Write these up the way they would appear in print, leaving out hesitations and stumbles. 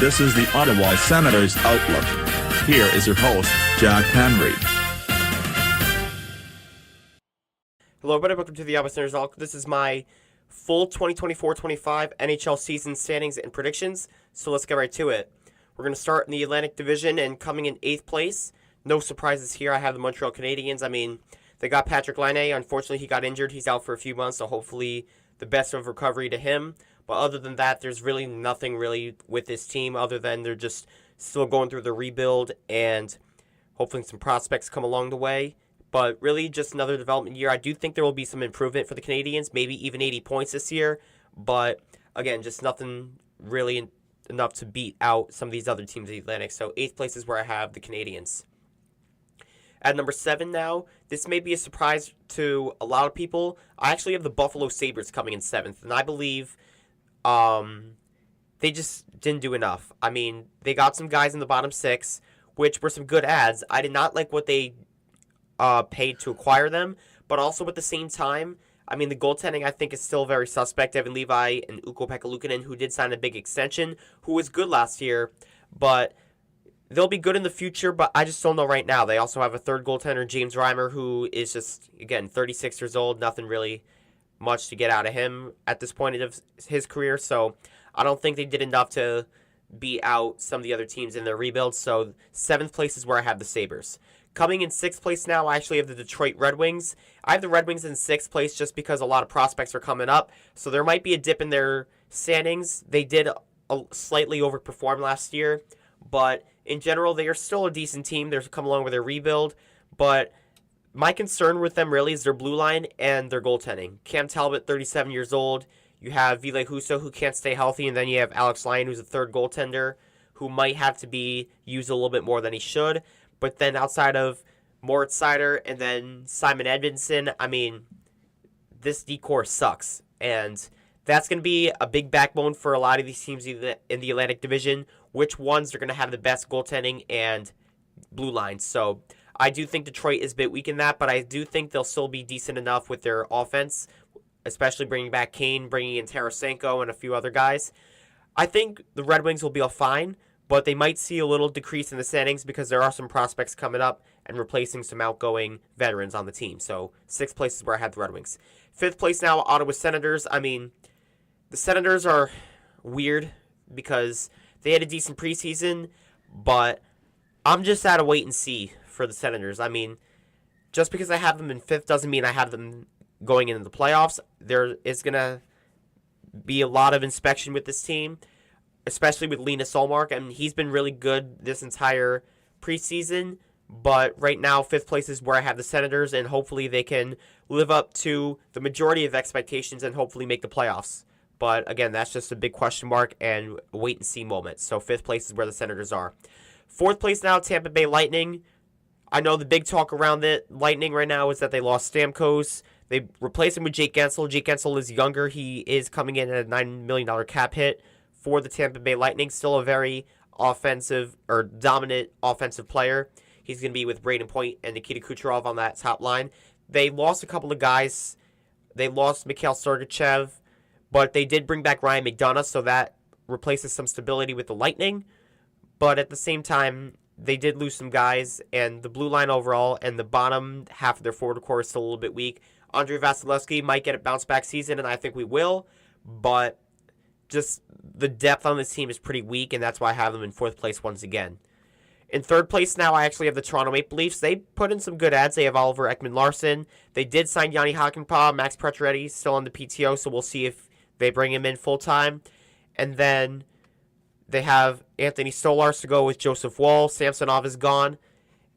This is the Ottawa Senators Outlook. Here is your host, Jack Henry. Hello everybody, welcome to the Ottawa Senators Outlook. This is my full 2024-25 NHL season standings and predictions, so let's get right to it. We're going to start in the Atlantic Division, and coming in 8th place, no surprises here, I have the Montreal Canadiens. I mean, they got Patrick Laine. Unfortunately, he got injured. He's out for a few months, so hopefully the best of recovery to him. But other than that, there's really nothing really with this team other than they're just still going through the rebuild and hopefully some prospects come along the way. But really just another development year. I do think there will be some improvement for the Canadiens, maybe even 80 points this year. But again, just nothing really enough to beat out some of these other teams in the Atlantic. So 8th place is where I have the Canadiens. At number 7 now, this may be a surprise to a lot of people. I actually have the Buffalo Sabres coming in 7th, and I believe they just didn't do enough. I mean, they got some guys in the bottom 6, which were some good ads. I did not like what they paid to acquire them, but also at the same time, I mean, the goaltending I think is still very suspect. Evan Levi and Ukko-Pekka Luukkonen, who did sign a big extension, who was good last year, but they'll be good in the future, but I just don't know right now. They also have a third goaltender, James Reimer, who is just, again, 36 years old. Nothing really much to get out of him at this point of his career. So I don't think they did enough to beat out some of the other teams in their rebuild. So 7th place is where I have the Sabres. Coming in 6th place now, I actually have the Detroit Red Wings. I have the Red Wings in 6th place just because a lot of prospects are coming up. So there might be a dip in their standings. They did slightly overperform last year, but in general, they are still a decent team. They're come along with their rebuild, but my concern with them really is their blue line and their goaltending. Cam Talbot, 37 years old. You have Ville Husso, who can't stay healthy, and then you have Alex Lyon, who's a third goaltender, who might have to be used a little bit more than he should. But then outside of Moritz Seider and then Simon Edmondson, I mean, this decor sucks. And that's going to be a big backbone for a lot of these teams in the Atlantic Division, which ones are going to have the best goaltending and blue lines. So I do think Detroit is a bit weak in that, but I do think they'll still be decent enough with their offense, especially bringing back Kane, bringing in Tarasenko, and a few other guys. I think the Red Wings will be all fine, but they might see a little decrease in the standings because there are some prospects coming up and replacing some outgoing veterans on the team. So 6th place is where I have the Red Wings. 5th place now, Ottawa Senators. I mean, the Senators are weird because they had a decent preseason, but I'm just at a wait and see for the Senators. I mean, just because I have them in 5th doesn't mean I have them going into the playoffs. There is going to be a lot of inspection with this team, especially with Linus Ullmark. I mean, he's been really good this entire preseason, but right now 5th place is where I have the Senators, and hopefully they can live up to the majority of expectations and hopefully make the playoffs. But again, that's just a big question mark and a wait and see moment. So 5th place is where the Senators are. 4th place now, Tampa Bay Lightning. I know the big talk around the Lightning right now is that they lost Stamkos. They replaced him with Jake Gensel. Jake Gensel is younger. He is coming in at a $9 million cap hit for the Tampa Bay Lightning. Still a very offensive or dominant offensive player. He's going to be with Braden Point and Nikita Kucherov on that top line. They lost a couple of guys. They lost Mikhail Sergachev, but they did bring back Ryan McDonough, so that replaces some stability with the Lightning. But at the same time, they did lose some guys, and the blue line overall and the bottom half of their forward core is still a little bit weak. Andrei Vasilevsky might get a bounce-back season, and I think we will, but just the depth on this team is pretty weak, and that's why I have them in 4th place once again. In 3rd place now, I actually have the Toronto Maple Leafs. They put in some good ads. They have Oliver Ekman-Larsson. They did sign Yanni Hakanpää. Max Pacioretty still on the PTO, so we'll see if they bring him in full-time. And then they have Anthony Stolarz to go with Joseph Woll. Samsonov is gone.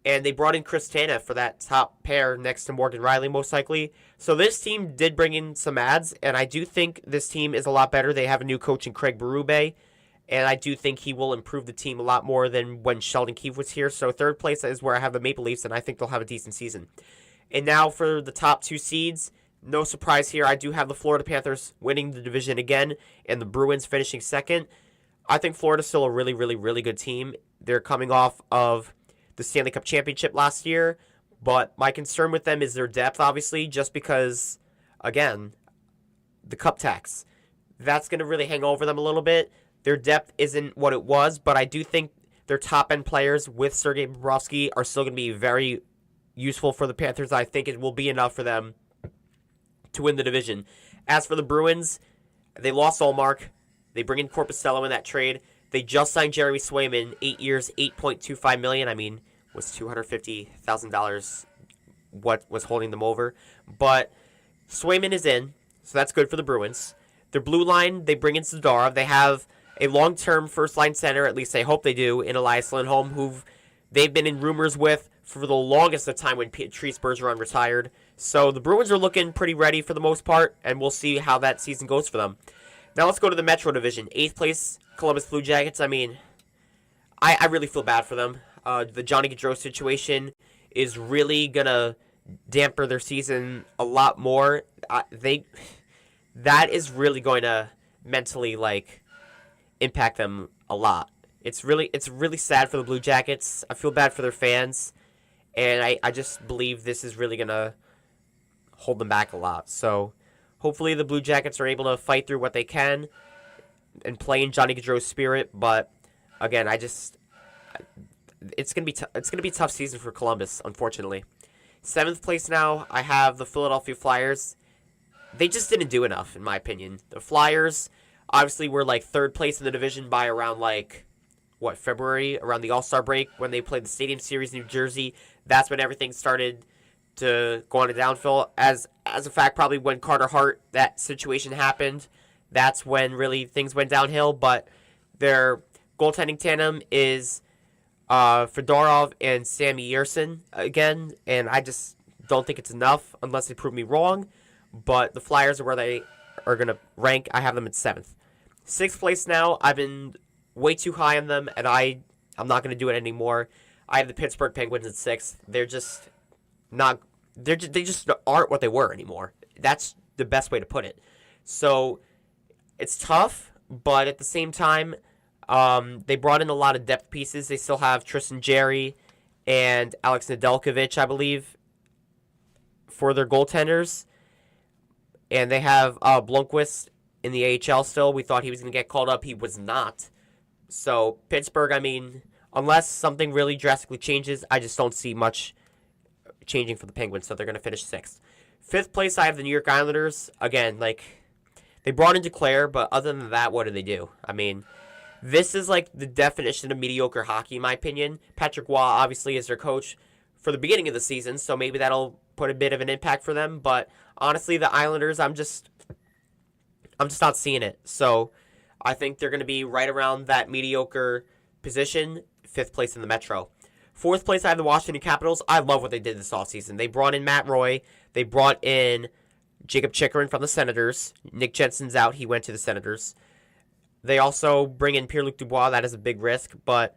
And they brought in Chris Tanev for that top pair next to Morgan Riley, most likely. So this team did bring in some ads, and I do think this team is a lot better. They have a new coach in Craig Berube, and I do think he will improve the team a lot more than when Sheldon Keefe was here. So 3rd place is where I have the Maple Leafs, and I think they'll have a decent season. And now for the top 2 seeds, no surprise here. I do have the Florida Panthers winning the division again, and the Bruins finishing 2nd. I think Florida's still a really, really, really good team. They're coming off of the Stanley Cup championship last year, but my concern with them is their depth, obviously, just because, again, the cup tax. That's going to really hang over them a little bit. Their depth isn't what it was, but I do think their top-end players with Sergei Bobrovsky are still going to be very useful for the Panthers. I think it will be enough for them to win the division. As for the Bruins, they lost Allmark. They bring in Corpuscello in that trade. They just signed Jeremy Swayman, 8 years, $8.25 million. I mean, was $250,000 what was holding them over. But Swayman is in, so that's good for the Bruins. Their blue line, they bring in Zadorov. They have a long-term first-line center, at least I hope they do, in Elias Lindholm, who they've been in rumors with for the longest of time when Patrice Bergeron retired. So the Bruins are looking pretty ready for the most part, and we'll see how that season goes for them. Now let's go to the Metro Division. 8th place, Columbus Blue Jackets. I mean, I really feel bad for them. The Johnny Gaudreau situation is really going to damper their season a lot more. That is really going to mentally, impact them a lot. It's really sad for the Blue Jackets. I feel bad for their fans, and I just believe this is really going to hold them back a lot. So hopefully the Blue Jackets are able to fight through what they can and play in Johnny Gaudreau's spirit. But again, it's gonna be a tough season for Columbus, unfortunately. 7th place now, I have the Philadelphia Flyers. They just didn't do enough, in my opinion. The Flyers obviously were 3rd place in the division by around February, around the All-Star break when they played the Stadium Series in New Jersey. That's when everything started to go on a downfall. As a fact, probably when Carter Hart, that situation happened, that's when really things went downhill. But their goaltending tandem is Fedorov and Sammy Yerson again, and I just don't think it's enough unless they prove me wrong. But the Flyers are where they are going to rank. I have them at 7th. 6th place now, I've been way too high on them, and I'm not going to do it anymore. I have the Pittsburgh Penguins at 6th. They're just not. They just aren't what they were anymore. That's the best way to put it. So it's tough, but at the same time, they brought in a lot of depth pieces. They still have Tristan Jarry and Alex Nedeljkovic, I believe, for their goaltenders. And they have Blomqvist in the AHL still. We thought he was going to get called up. He was not. So Pittsburgh, I mean, unless something really drastically changes, I just don't see much changing for the Penguins, so they're going to finish 6th. 5th place, I have the New York Islanders. Again, they brought in Duclair, but other than that, what do they do? I mean, this is the definition of mediocre hockey, in my opinion. Patrick Waugh, obviously, is their coach for the beginning of the season, so maybe that'll put a bit of an impact for them. But honestly, the Islanders, I'm just not seeing it. So I think they're going to be right around that mediocre position, 5th place in the Metro. 4th place, I have the Washington Capitals. I love what they did this offseason. They brought in Matt Roy. They brought in Jacob Chikrin from the Senators. Nick Jensen's out. He went to the Senators. They also bring in Pierre-Luc Dubois. That is a big risk, but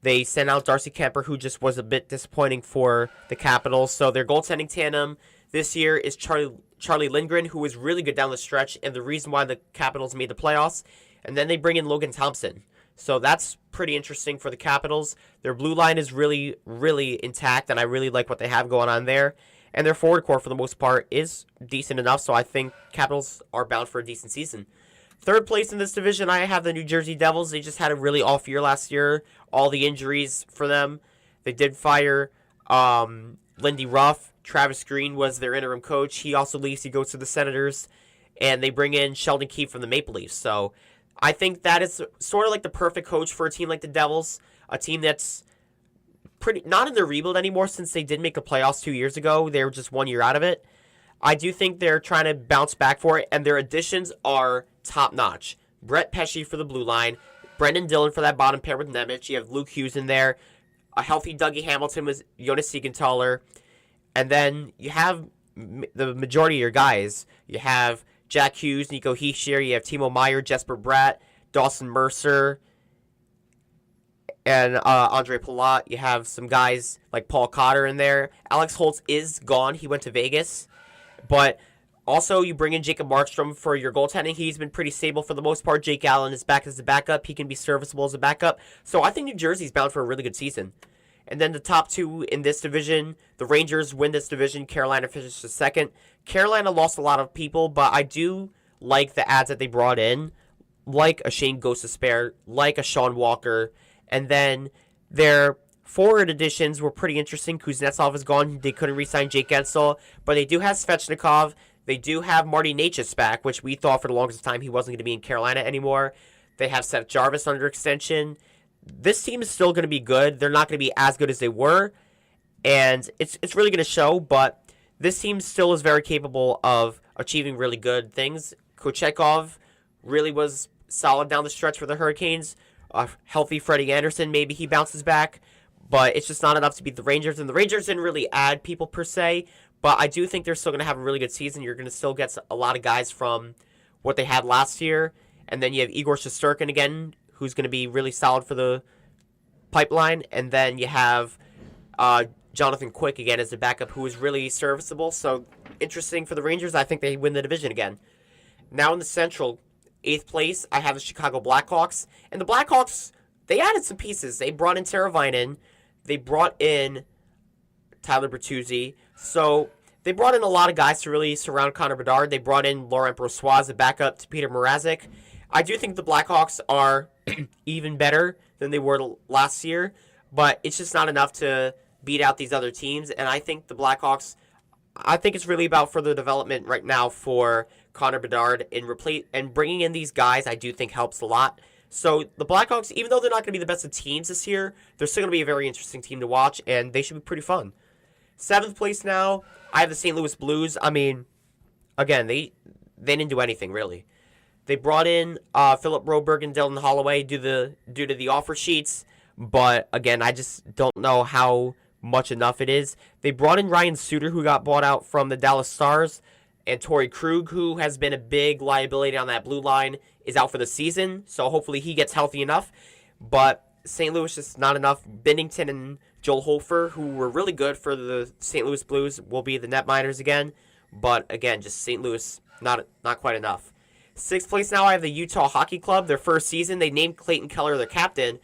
they sent out Darcy Kemper, who just was a bit disappointing for the Capitals. So their goaltending tandem this year is Charlie Lindgren, who was really good down the stretch, and the reason why the Capitals made the playoffs. And then they bring in Logan Thompson. So that's pretty interesting for the Capitals. Their blue line is really, really intact, and I really like what they have going on there. And their forward core, for the most part, is decent enough, so I think Capitals are bound for a decent season. 3rd place in this division, I have the New Jersey Devils. They just had a really off year last year. All the injuries for them. They did fire Lindy Ruff. Travis Green was their interim coach. He also leaves. He goes to the Senators. And they bring in Sheldon Keefe from the Maple Leafs. So I think that is sort of the perfect coach for a team like the Devils. A team that's pretty not in the rebuild anymore since they did make the playoffs 2 years ago. They were just 1 year out of it. I do think they're trying to bounce back for it, and their additions are top-notch. Brett Pesce for the blue line, Brendan Dillon for that bottom pair with Nemec. You have Luke Hughes in there, a healthy Dougie Hamilton with Jonas Siegenthaler, and then you have the majority of your guys. You have Jack Hughes, Nico Hischier, you have Timo Meier, Jesper Bratt, Dawson Mercer, and Andre Palat. You have some guys like Paul Cotter in there. Alex Holtz is gone. He went to Vegas. But also, you bring in Jacob Markstrom for your goaltending. He's been pretty stable for the most part. Jake Allen is back as a backup. He can be serviceable as a backup. So I think New Jersey's bound for a really good season. And then the top two in this division, the Rangers win this division. Carolina finishes second. Carolina lost a lot of people, but I do like the ads that they brought in. like a Shane Gostisbehere, like a Sean Walker. And then their forward additions were pretty interesting. Kuznetsov is gone. They couldn't re-sign Jake Gensel, but they do have Svechnikov. They do have Marty Necas back, which we thought for the longest time he wasn't going to be in Carolina anymore. They have Seth Jarvis under extension. This team is still going to be good. They're not going to be as good as they were, and it's really going to show, but this team still is very capable of achieving really good things. Kochetkov really was solid down the stretch for the Hurricanes. Healthy Freddie Anderson, maybe he bounces back, but it's just not enough to beat the Rangers, and the Rangers didn't really add people per se, but I do think they're still going to have a really good season. You're going to still get a lot of guys from what they had last year, and then you have Igor Shesterkin again, who's going to be really solid for the pipeline, and then you have Jonathan Quick again as the backup, who is really serviceable, so interesting for the Rangers. I think they win the division again. Now in the Central, 8th place, I have the Chicago Blackhawks. And the Blackhawks, they added some pieces. They brought in Teravainen. They brought in Tyler Bertuzzi. So they brought in a lot of guys to really surround Connor Bedard. They brought in Laurent Brossoit as a backup to Peter Mrazek. I do think the Blackhawks are even better than they were last year, but it's just not enough to beat out these other teams. And I think the Blackhawks, I think it's really about further development right now for Connor Bedard, and bringing in these guys I do think helps a lot. So the Blackhawks, even though they're not going to be the best of teams this year, they're still going to be a very interesting team to watch, and they should be pretty fun. 7th place now, I have the St. Louis Blues. I mean, again, they didn't do anything really. They brought in Philip Broberg and Dylan Holloway due to the offer sheets, but again, I just don't know how much enough it is. They brought in Ryan Suter, who got bought out from the Dallas Stars, and Torrey Krug, who has been a big liability on that blue line, is out for the season, so hopefully he gets healthy enough. But St. Louis is not enough. Binnington and Joel Hofer, who were really good for the St. Louis Blues, will be the netminders again. But again, just St. Louis, not quite enough. 6th place now, I have the Utah Hockey Club. Their first season, they named Clayton Keller their captain.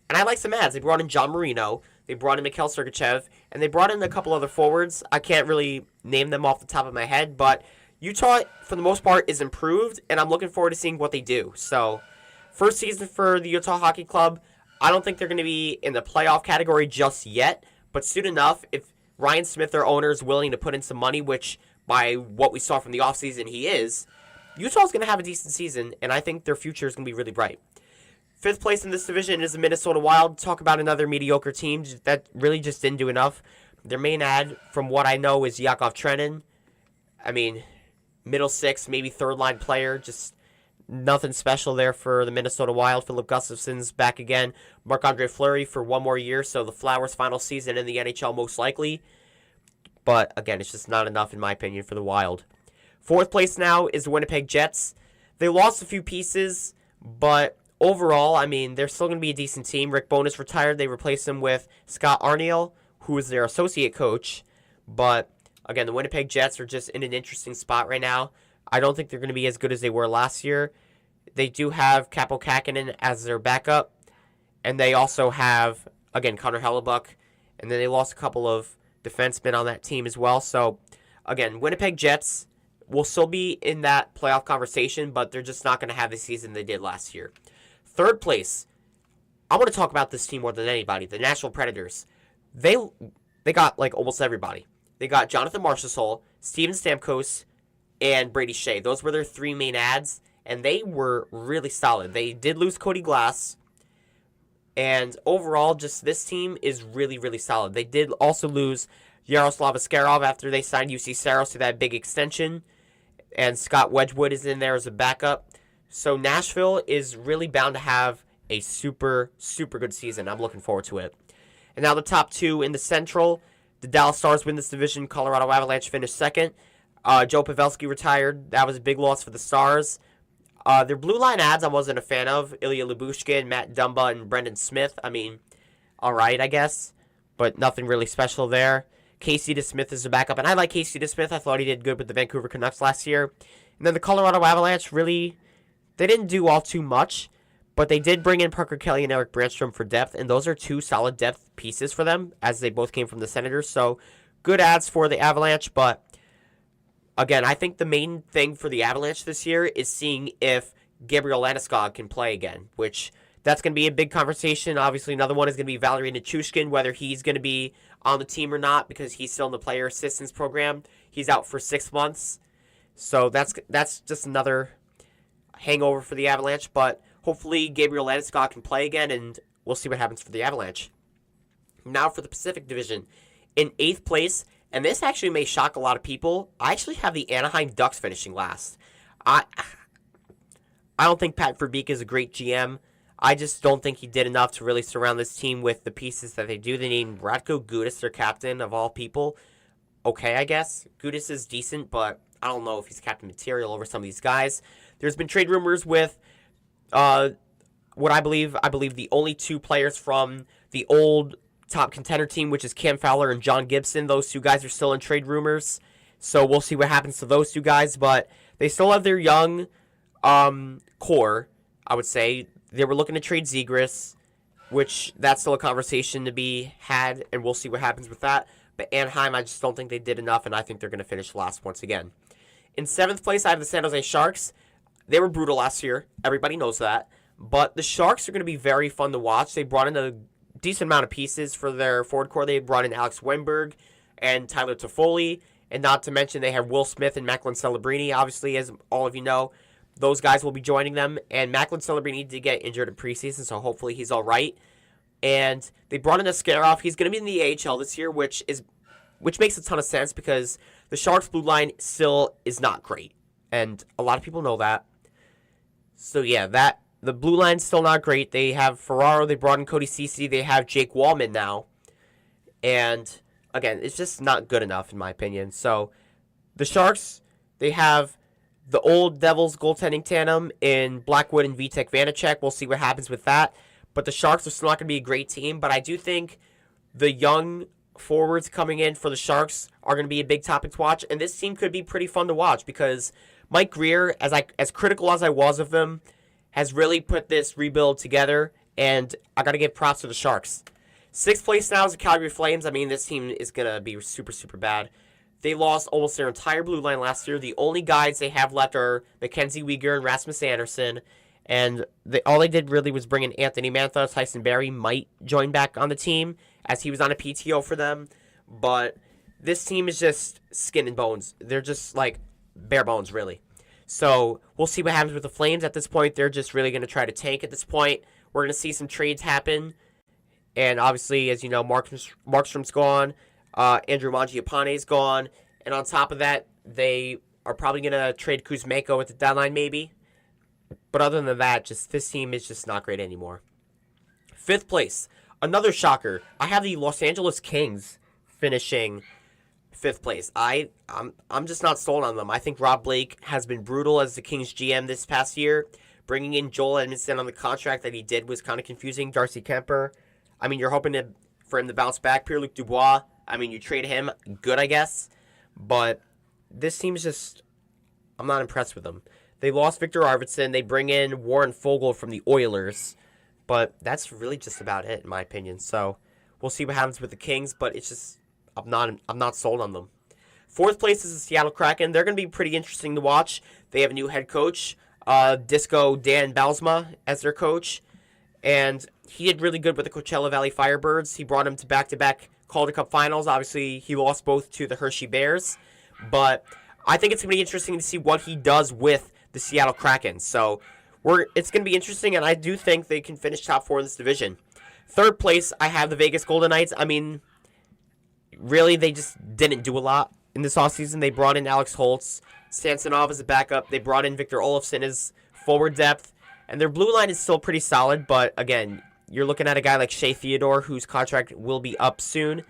And I like some ads. They brought in John Marino. They brought in Mikhail Sergachev, and they brought in a couple other forwards. I can't really name them off the top of my head, but Utah, for the most part, is improved, and I'm looking forward to seeing what they do. So, first season for the Utah Hockey Club. I don't think they're going to be in the playoff category just yet, but soon enough, if Ryan Smith, their owner, is willing to put in some money, which by what we saw from the offseason he is, Utah's going to have a decent season, and I think their future is going to be really bright. 5th place in this division is the Minnesota Wild. Talk about another mediocre team that really just didn't do enough. Their main ad, from what I know, is Yakov Trenin. I mean, middle six, maybe third-line player. Just nothing special there for the Minnesota Wild. Philip Gustafson's back again. Marc-Andre Fleury for one more year, so the Flyers' final season in the NHL most likely. But, again, it's just not enough, in my opinion, for the Wild. 4th place now is the Winnipeg Jets. They lost a few pieces, but overall, I mean, they're still going to be a decent team. Rick Bowness retired. They replaced him with Scott Arniel, who is their associate coach. But, again, the Winnipeg Jets are just in an interesting spot right now. I don't think they're going to be as good as they were last year. They do have Capo Kakinen as their backup. And they also have, again, Connor Hellebuck. And then they lost a couple of defensemen on that team as well. So, again, Winnipeg Jets will still be in that playoff conversation, but they're just not going to have the season they did last year. 3rd place, I want to talk about this team more than anybody, the Nashville Predators. They got, like, almost everybody. They got Jonathan Marchessault, Steven Stamkos, and Brady Shea. Those were their 3 main ads, and they were really solid. They did lose Cody Glass, and overall, just this team is really, really solid. They did also lose Yaroslav Askarov after they signed UC Saros to that big extension, and Scott Wedgwood is in there as a backup. So Nashville is really bound to have a super, super good season. I'm looking forward to it. And now the top 2 in the Central. The Dallas Stars win this division. Colorado Avalanche finished 2nd. Joe Pavelski retired. That was a big loss for the Stars. Their blue line ads I wasn't a fan of. Ilya Lyubushkin, Matt Dumba, and Brendan Smith. I mean, all right, I guess. But nothing really special there. Casey DeSmith is a backup. And I like Casey DeSmith. I thought he did good with the Vancouver Canucks last year. And then the Colorado Avalanche really, they didn't do all too much. But they did bring in Parker Kelly and Eric Brandstrom for depth. And those are 2 solid depth pieces for them, as they both came from the Senators. So good ads for the Avalanche. But again, I think the main thing for the Avalanche this year is seeing if Gabriel Landeskog can play again, which that's going to be a big conversation. Obviously, another one is going to be Valery Nichushkin, whether he's going to be on the team or not, because he's still in the player assistance program. He's out for 6 months. So that's just another hangover for the Avalanche. But hopefully Gabriel Landeskog can play again, and we'll see what happens for the Avalanche. Now for the Pacific Division. In 8th place, and this actually may shock a lot of people, I actually have the Anaheim Ducks finishing last. I don't think Pat Verbeek is a great GM. I just don't think he did enough to really surround this team with the pieces that they do. They named Radko Gudas their captain, of all people. Okay, I guess. Gudas is decent, but I don't know if he's captain material over some of these guys. There's been trade rumors with what I believe the only 2 players from the old top contender team, which is Cam Fowler and John Gibson. Those 2 guys are still in trade rumors. So we'll see what happens to those 2 guys. But they still have their young core, I would say. They were looking to trade Zegras, which that's still a conversation to be had, and we'll see what happens with that. But Anaheim, I just don't think they did enough, and I think they're going to finish last once again. In 7th place, I have the San Jose Sharks. They were brutal last year. Everybody knows that. But the Sharks are going to be very fun to watch. They brought in a decent amount of pieces for their forward core. They brought in Alex Weinberg and Tyler Toffoli, and not to mention they have Will Smith and Macklin Celebrini. Obviously, as all of you know, those guys will be joining them, and Macklin Celebrini did get injured in preseason, so hopefully he's all right. And they brought in Askarov. He's going to be in the AHL this year, which makes a ton of sense because the Sharks' blue line still is not great, and a lot of people know that. So yeah, the blue line's still not great. They have Ferraro. They brought in Cody Ceci. They have Jake Wallman now, and again, it's just not good enough in my opinion. So the Sharks, they have the old Devils goaltending tandem in Blackwood and Vitek Vanacek. We'll see what happens with that. But the Sharks are still not going to be a great team. But I do think the young forwards coming in for the Sharks are going to be a big topic to watch. And this team could be pretty fun to watch because Mike Grier, as critical as I was of him, has really put this rebuild together. And I got to give props to the Sharks. 6th place now is the Calgary Flames. I mean, this team is going to be super, super bad. They lost almost their entire blue line last year. The only guys they have left are Mackenzie Weegar and Rasmus Anderson. And all they did really was bring in Anthony Mantha. Tyson Barrie might join back on the team as he was on a PTO for them. But this team is just skin and bones. They're just like bare bones, really. So we'll see what happens with the Flames. At this point, they're just really going to try to tank at this point. We're going to see some trades happen. And obviously, as you know, Markstrom's gone. Andrew Mangiapane's gone. And on top of that, they are probably going to trade Kuzmenko at the deadline, maybe. But other than that, just this team is just not great anymore. 5th place, another shocker. I have the Los Angeles Kings finishing 5th place. I'm just not sold on them. I think Rob Blake has been brutal as the Kings GM this past year. Bringing in Joel Edmondson on the contract that he did was kind of confusing. Darcy Kemper, I mean, you're hoping for him to bounce back. Pierre-Luc Dubois, I mean, you trade him, good, I guess. But this team's just, I'm not impressed with them. They lost Victor Arvidsson. They bring in Warren Fogle from the Oilers. But that's really just about it, in my opinion. So we'll see what happens with the Kings. But it's just, I'm not sold on them. 4th place is the Seattle Kraken. They're going to be pretty interesting to watch. They have a new head coach, Disco Dan Balsma, as their coach. And he did really good with the Coachella Valley Firebirds. He brought them to back-to-back Calder Cup finals. Obviously, he lost both to the Hershey Bears. But I think it's going to be interesting to see what he does with the Seattle Kraken. So it's going to be interesting, and I do think they can finish top 4 in this division. 3rd place, I have the Vegas Golden Knights. I mean, really, they just didn't do a lot in this offseason. They brought in Alex Holtz, Samsonov as a backup. They brought in Victor Olofsson as forward depth. And their blue line is still pretty solid, but again, you're looking at a guy like Shea Theodore, whose contract will be up soon.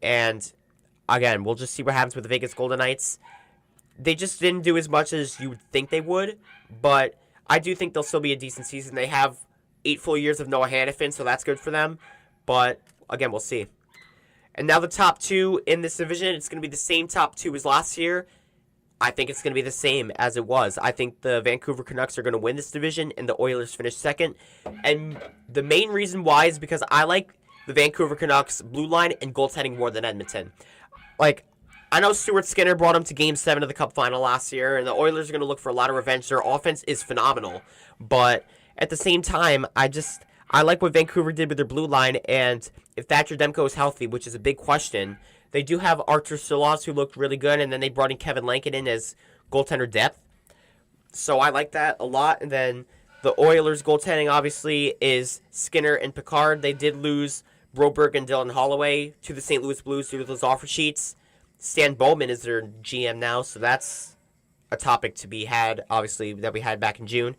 And again, we'll just see what happens with the Vegas Golden Knights. They just didn't do as much as you would think they would, but I do think they'll still be a decent season. They have 8 full years of Noah Hannafin, so that's good for them. But again, we'll see. And now the top 2 in this division, it's going to be the same top 2 as last year. I think it's going to be the same as it was. I think the Vancouver Canucks are going to win this division, and the Oilers finish 2nd. And the main reason why is because I like the Vancouver Canucks blue line and goaltending more than Edmonton. Like, I know Stuart Skinner brought him to Game 7 of the Cup final last year, and the Oilers are going to look for a lot of revenge. Their offense is phenomenal. But at the same time, I like what Vancouver did with their blue line, and if Thatcher Demko is healthy, which is a big question, they do have Artur Silovs, who looked really good, and then they brought in Kevin Lankin in as goaltender depth. So I like that a lot. And then the Oilers' goaltending, obviously, is Skinner and Picard. They did lose Broberg and Dylan Holloway to the St. Louis Blues due to those offer sheets. Stan Bowman is their GM now, so that's a topic to be had, obviously, that we had back in June.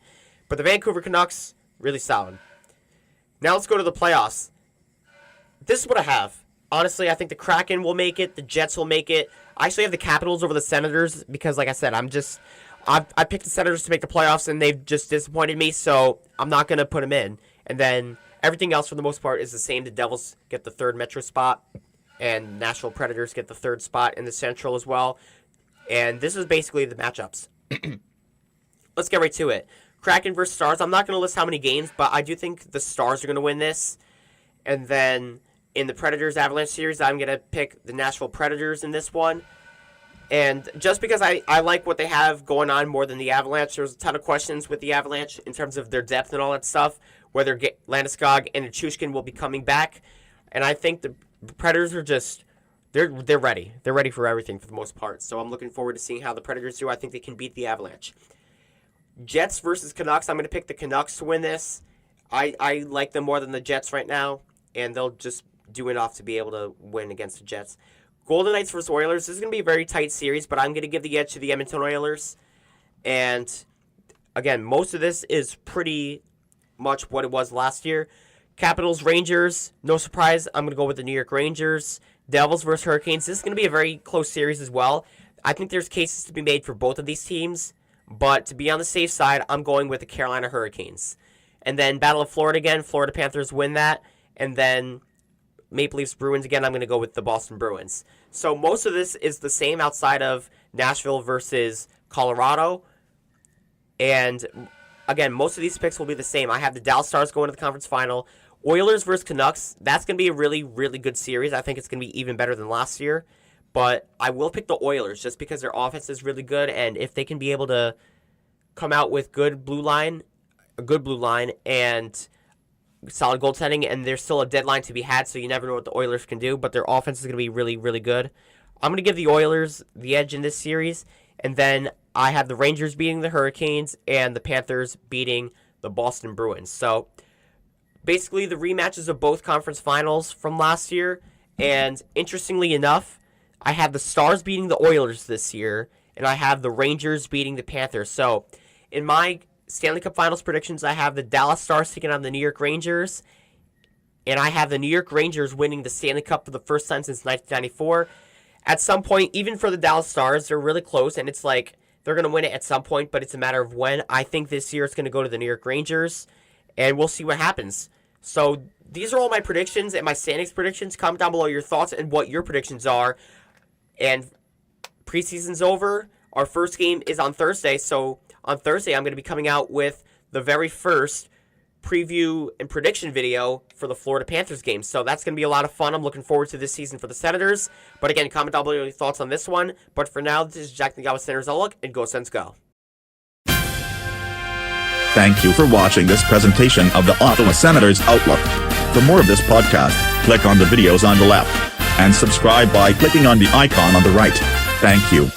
But the Vancouver Canucks, really solid. Now let's go to the playoffs. This is what I have. Honestly, I think the Kraken will make it. The Jets will make it. I actually have the Capitals over the Senators because, like I said, I picked the Senators to make the playoffs, and they've just disappointed me, so I'm not going to put them in. And then everything else, for the most part, is the same. The Devils get the third Metro spot, and Nashville Predators get the third spot in the Central as well. And this is basically the matchups. Let's get right to it. Kraken versus Stars. I'm not going to list how many games, but I do think the Stars are going to win this. And then in the Predators Avalanche series, I'm going to pick the Nashville Predators in this one. And just because I like what they have going on more than the Avalanche, there's a ton of questions with the Avalanche in terms of their depth and all that stuff, whether Landeskog and Nichushkin will be coming back. And I think the Predators are just, they're ready. They're ready for everything for the most part. So I'm looking forward to seeing how the Predators do. I think they can beat the Avalanche. Jets versus Canucks. I'm going to pick the Canucks to win this. I like them more than the Jets right now, and they'll just do enough to be able to win against the Jets. Golden Knights versus Oilers. This is going to be a very tight series, but I'm going to give the edge to the Edmonton Oilers. And, again, most of this is pretty much what it was last year. Capitals, Rangers, no surprise. I'm going to go with the New York Rangers. Devils versus Hurricanes. This is going to be a very close series as well. I think there's cases to be made for both of these teams. But to be on the safe side, I'm going with the Carolina Hurricanes. And then Battle of Florida again. Florida Panthers win that. And then Maple Leafs Bruins again. I'm going to go with the Boston Bruins. So most of this is the same outside of Nashville versus Colorado. And again, most of these picks will be the same. I have the Dallas Stars going to the conference final. Oilers versus Canucks. That's going to be a really, really good series. I think it's going to be even better than last year. But I will pick the Oilers just because their offense is really good. And if they can be able to come out with a good blue line, and solid goaltending, and there's still a deadline to be had, so you never know what the Oilers can do. But their offense is going to be really, really good. I'm going to give the Oilers the edge in this series. And then I have the Rangers beating the Hurricanes and the Panthers beating the Boston Bruins. So basically the rematches of both conference finals from last year. And interestingly enough, I have the Stars beating the Oilers this year, and I have the Rangers beating the Panthers. So in my Stanley Cup Finals predictions, I have the Dallas Stars taking on the New York Rangers, and I have the New York Rangers winning the Stanley Cup for the first time since 1994. At some point, even for the Dallas Stars, they're really close, and it's like they're going to win it at some point, but it's a matter of when. I think this year it's going to go to the New York Rangers, and we'll see what happens. So these are all my predictions and my standings predictions. Comment down below your thoughts and what your predictions are. And preseason's over. Our first game is on Thursday, so on Thursday I'm going to be coming out with the very first preview and prediction video for the Florida Panthers game. So that's going to be a lot of fun. I'm looking forward to this season for the Senators. But again, comment down below your thoughts on this one. But for now, this is Jack the Guy with Senators Outlook, and go Sens go. Thank you for watching this presentation of the Ottawa Senators Outlook. For more of this podcast, click on the videos on the left, and subscribe by clicking on the icon on the right. Thank you.